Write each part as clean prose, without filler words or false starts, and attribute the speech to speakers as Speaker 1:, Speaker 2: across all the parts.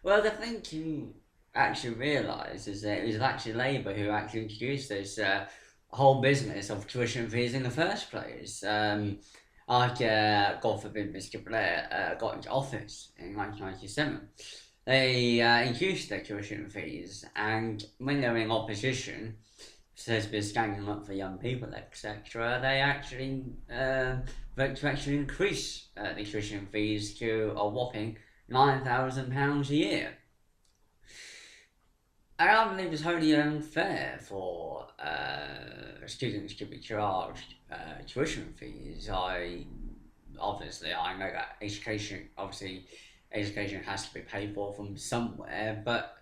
Speaker 1: Well, the thing you actually realise is that it was actually Labour who actually introduced this whole business of tuition fees in the first place. God forbid, Mr. Blair got into office in 1997. They increased their tuition fees, and when they were in opposition, supposed to be standing up for young people, etc., they actually voted to actually increase the tuition fees to a whopping £9,000 a year. I believe it's wholly unfair for students to be charged tuition fees. I know that education has to be paid for from somewhere, but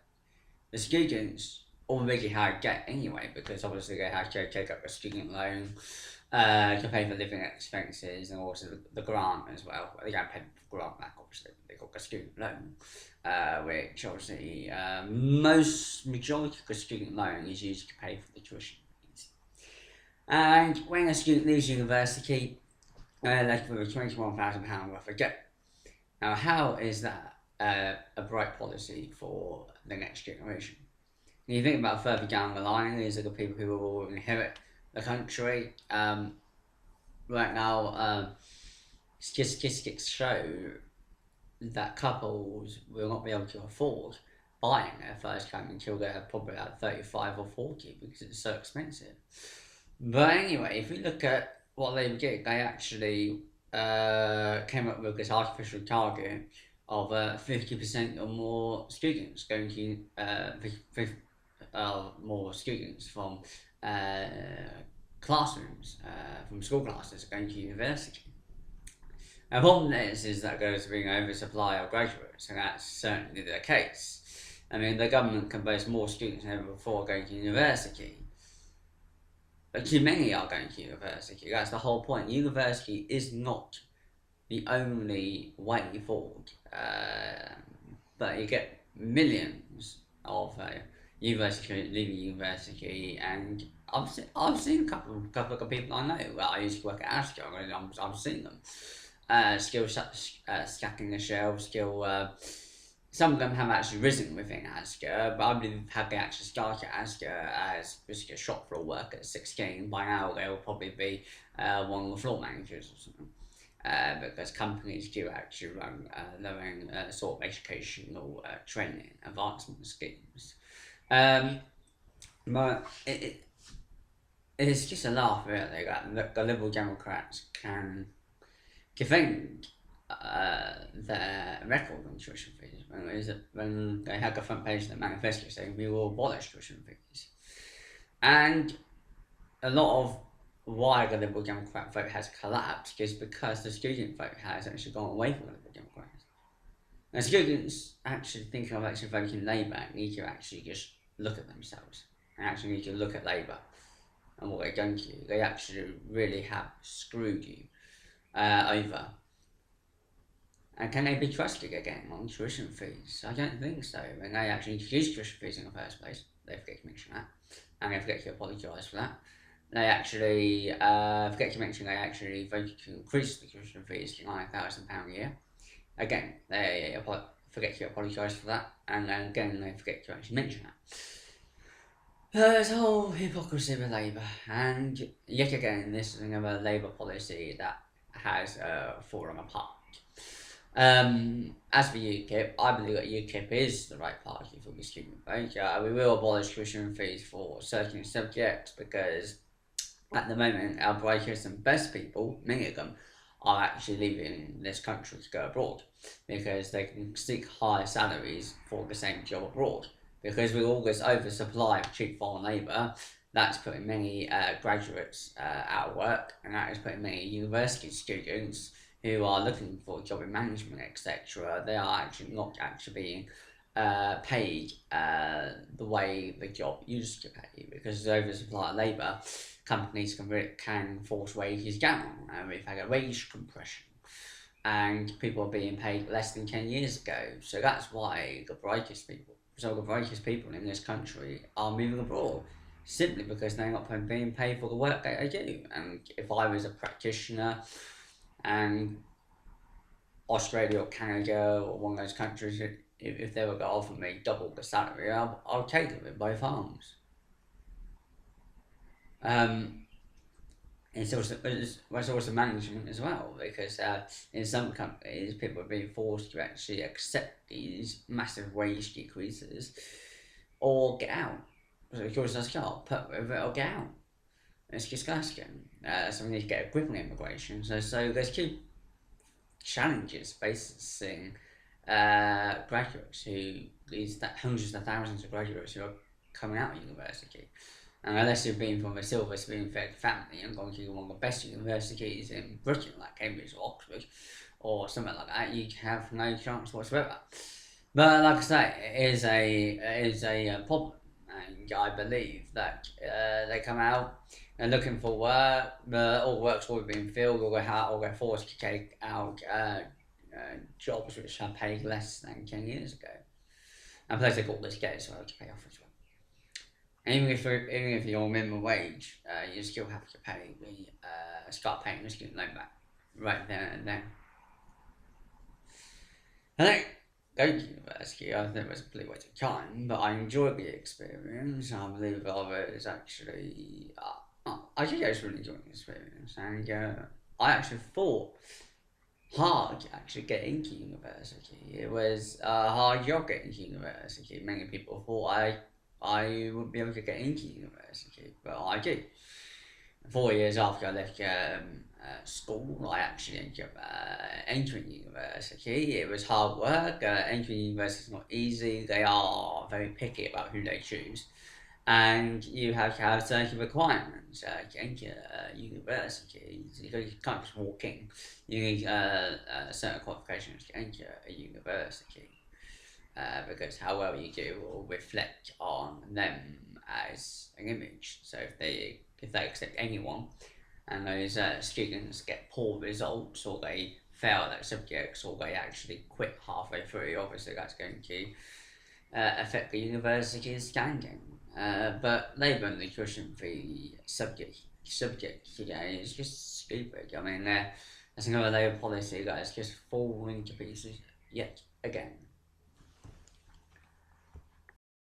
Speaker 1: the students already had debt anyway because obviously they had to take up a student loan to pay for living expenses and also the grant as well. They don't pay the grant back, obviously. They got a student loan, which obviously most majority of the student loan is used to pay for the tuition fees. And when a student leaves university, left with a £21,000 worth of debt. Now, how is that a bright policy for the next generation? When you think about further down the line, these are the people who will inherit the country. Right now, statistics show that couples will not be able to afford buying their first home until they're probably at 35 or 40 because it's so expensive. But anyway, if we look at what they did, they actually came up with this artificial target of 50% or more students going to more students from classrooms, from school classes going to university. The problem is that there's been an oversupply of graduates, and that's certainly the case. I mean, the government can boast more students than ever before going to university, but too many are going to university. That's the whole point. University is not the only way forward, but you get millions of university leaving university, and I've seen a couple of people I know. Well, I used to work at Astra, and I've seen them still stacking the shelves, still. Some of them have actually risen within Asda, but I believe had they actually started Asda as just a shop floor worker at 16, by now they'll probably be one of the floor managers or something. Because companies do actually run their own sort of educational training advancement schemes. Um, but it's just a laugh, really, that the Liberal Democrats can defend their record on tuition fees when they had the front page of the manifesto saying we will abolish tuition fees. And a lot of why the Liberal Democrat vote has collapsed is because the student vote has actually gone away from the Liberal Democrats. And students actually thinking of actually voting Labour need to actually just look at themselves and actually need to look at Labour and what they've done to you. They actually really have screwed you over. And can they be trusted again on tuition fees? I don't think so. When they actually introduced tuition fees in the first place, they forget to mention that, and they forget to apologise for that. They actually forget to mention they actually voted to increase the tuition fees to £9,000 a year. Again, they forget to apologise for that, and then again they forget to actually mention that. There's a whole hypocrisy with Labour, and yet again, this is another Labour policy that has fallen apart. As for UKIP, I believe that UKIP is the right party for the student vote. We will abolish tuition fees for certain subjects because at the moment our brightest and best people, many of them, are actually leaving this country to go abroad because they can seek higher salaries for the same job abroad. Because with all this oversupply of cheap foreign labour, that's putting many graduates out of work, and that is putting many university students who are looking for a job in management, etc. They are actually not actually being paid the way the job used to pay because of oversupply of labour. Companies can force wages down, and we've had a wage compression, and people are being paid less than 10 years ago. So that's why the brightest people in this country are moving abroad, simply because they're not being paid for the work that they do. And if I was a practitioner and Australia or Canada or one of those countries, if they were going to offer me double the salary, I'll take it with both arms. Um, it's also management as well, because in some companies people are being forced to actually accept these massive wage decreases or get out. So of course that's got put with it or get out. It's disgusting. So we need to get a grip on immigration. So there's two challenges facing graduates hundreds of thousands of graduates who are coming out of university. And unless you've been from a silver spoon-fed family and gone to one of the best universities in Britain, like Cambridge or Oxford, or something like that, you have no chance whatsoever. But like I say, it is a problem, and I believe that they come out and looking for work, but all work's already been filled, or they're forced to take out jobs which are paid less than 10 years ago. And plus, they've got this get as well to pay off as well. And even if you're minimum wage, you still have to pay start paying the student loan back right then and then. I think going to university, I think it was a complete waste of time, but I enjoyed the experience. I believe I was actually, I did actually really enjoy the experience, and I actually fought hard to actually get into university. It was a hard job getting into university. Many people thought I wouldn't be able to get into university, but I did. 4 years after I left school, I actually ended up entering university. It was hard work. Entering university is not easy. They are very picky about who they choose. And you have to have certain requirements to enter university. You can't just walk in. You need certain qualifications to enter a university. Because how well you do will reflect on them as an image. So if they accept anyone, and those students get poor results, or they fail their subjects, or they actually quit halfway through, obviously that's going to affect the university's standing. But Labour and the tuition fee subject today is just stupid. I mean, that's another Labour policy that has just fallen to pieces yet again.